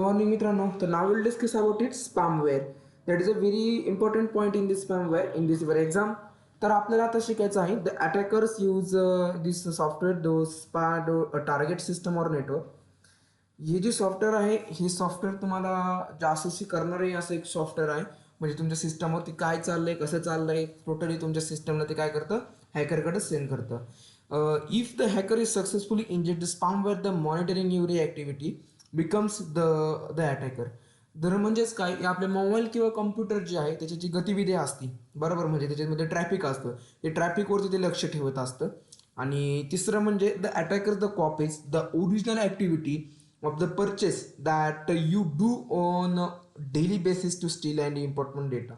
Morning मित्रांनो, तर now we'll discuss about it spamware. That is a very important point in this spamware in this your exam. तर आपल्याला आता शिकायचं आहे the attackers use this software those target system or network. हे जे software आहे हे सॉफ्टवेअर तुम्हाला जासूसी करणारे असं एक सॉफ्टवेअर आहे. म्हणजे तुमच्या सिस्टमवरती काय चाललंय कसं चाललंय टोटली तुमच्या सिस्टमला ते काय करतं हॅकरकडे सेंड करतं. If the hacker is successfully inject the spamware the monitoring your activity becomes the attacker. तर म्हणजेच काय आपले मोबाईल किंवा कम्प्युटर जे आहे त्याची गतिविधी असते बरोबर म्हणजे त्याच्यामध्ये ट्रॅफिक असतं ते ट्रॅफिकवरती ते लक्ष ठेवत असतं. आणि तिसरं म्हणजे the attacker the copies the original activity of the purchase that you do on daily basis to steal and important data.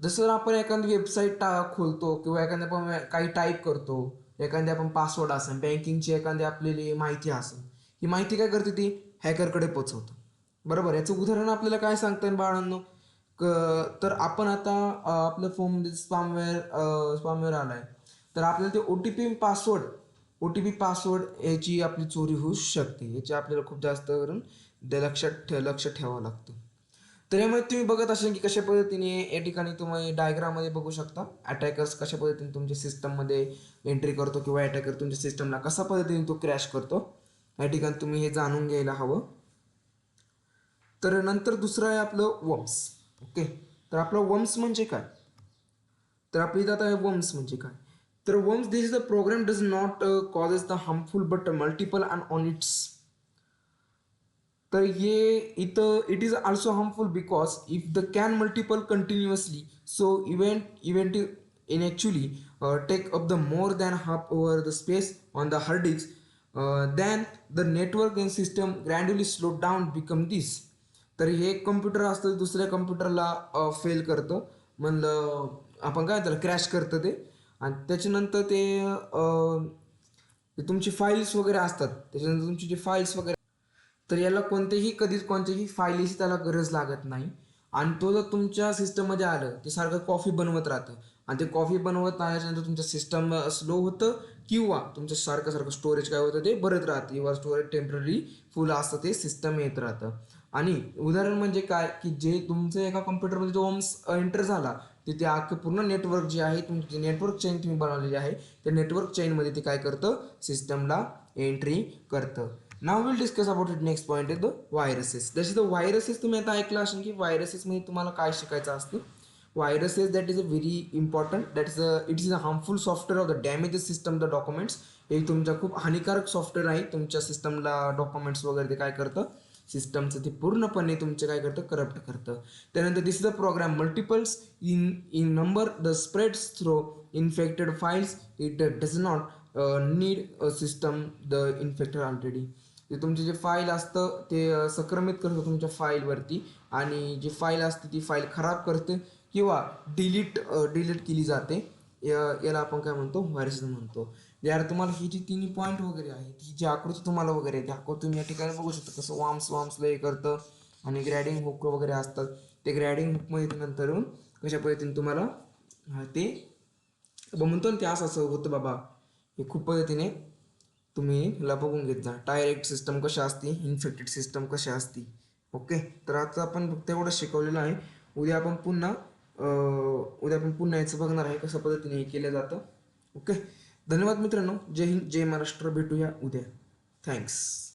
जसं आपण एखादी वेबसाईट खोलतो किंवा एखाद्या आपण काही टाईप करतो एखादी आपण पासवर्ड असेल बँकिंगची एखादी आपल्याली माहिती असेल ही माहिती काय करते ती हॅकरकडे पोचवतं बरोबर. याचं उदाहरण आपल्याला काय सांगता येईल बाळांनो तर आपण आता आपल्या फोनमध्ये स्पामवेअर आलाय तर आपल्याला ते ओ टी पी पासवर्ड याची आपली चोरी होऊ शकते. याची आपल्याला खूप जास्त करून लक्ष ठेवावं लागतं. तर यामध्ये तुम्ही बघत असाल की कशा पद्धतीने या ठिकाणी तुम्ही डायग्राममध्ये बघू शकता अटॅकर्स कशा पद्धतीने तुमच्या सिस्टममध्ये एंट्री करतो किंवा अटॅकर तुमच्या सिस्टमला कशा पद्धतीने तो क्रॅश करतो या ठिकाणी तुम्ही हे जाणून घ्यायला हवं. तर नंतर दुसरं आहे आपलं वम्स. ओके, तर आपलं वम्स म्हणजे काय तर आपली इथं आता वम्स म्हणजे काय तर worms this is the program does not causes the harmful but multiple and on its. तर हे इथं it is also harmful because if the can multiple continuously so event in actually take up the more than half over the space on the hard disk then the network and system gradually slow down become this. तर हे एक computer असतं दुसऱ्या कम्प्युटरला fail करतं म्हणलं आपण काय त्याला क्रॅश करतं ते. आणि त्याच्यानंतर ते तुमची फाईल्स वगैरे असतात त्याच्यानंतर तुमची जे फाईल्स वगैरे तर याला कधीच कोणत्याही फाईलीची त्याला गरज लागत नाही. आणि तो जर तुमच्या सिस्टममध्ये आलं ते सारखं कॉफी बनवत राहतं आणि ते कॉफी बनवत आल्याच्यानंतर तुमचं सिस्टम स्लो होतं किंवा तुमचं सारखं सारखं स्टोरेज काय होतं ते भरत राहतं किंवा स्टोरेज टेम्पररी फुल असतं ते सिस्टम येत राहतं. आणि उदाहरण म्हणजे काय की जे तुमचं एका कम्प्युटरमध्ये जो ओम्स एंटर झाला तिथे अख्खं पूर्ण नेटवर्क जे आहे तुमची नेटवर्क चेन तुम्ही बनवलेली आहे त्या नेटवर्क चेनमध्ये ते काय करतं सिस्टमला एंट्री करतं. Now will discuss about it next point is the viruses. जसे द व्हायरसेस तुम्ही आता ऐकलं असेल की व्हायरसेसमध्ये तुम्हाला काय शिकायचं असतं. Viruses that is a very important it is a harmful software of the damage system the documents. हे तुमच्या खूप हानिकारक सॉफ्टवेअर आहे तुमच्या सिस्टमला डॉक्युमेंट्स वगैरे ते काय करतं सिस्टमचं ते पूर्णपणे तुमचं काय करतं करप्ट करतं. त्यानंतर this is the program multiples in number the spreads through infected files it does not need a system the infected already. ते तुमचे जे फाईल असतं ते संक्रमित करतं तुमच्या फाईलवरती आणि जी फाईल असते ती फाईल खराब करते किंवा डिलीट केली जाते. याला आपण काय म्हणतो व्हायरस म्हणतो. यार तुम्हाला ही जी तिन्ही पॉईंट वगैरे आहे ही जी आकृती तुम्हाला वगैरे आहे ती आकृती तुम्ही या ठिकाणी बघू शकता कसं वाम्सला हे करतं आणि ग्रॅडिंग हुक वगैरे असतात ते ग्रॅडिंग हुकमध्ये नंतर येऊन कशा पद्धतीने तुम्हाला ते म्हणतो ना ते असं असं होतं बाबा हे खूप पद्धतीने तुम्ही ह्याला बघून घेत जा डायरेक्ट सिस्टम कशा असते इन्फेक्टेड सिस्टम कशा असते. ओके, तर आता आपण फक्त एवढं शिकवलेलं आहे. उद्या आपण पुन्हा याचं बघणार आहे कशा पद्धतीने हे केलं जातं. ओके, धन्यवाद मित्रांनो. जय हिंद जय महाराष्ट्र. भेटूया उद्या. थँक्स.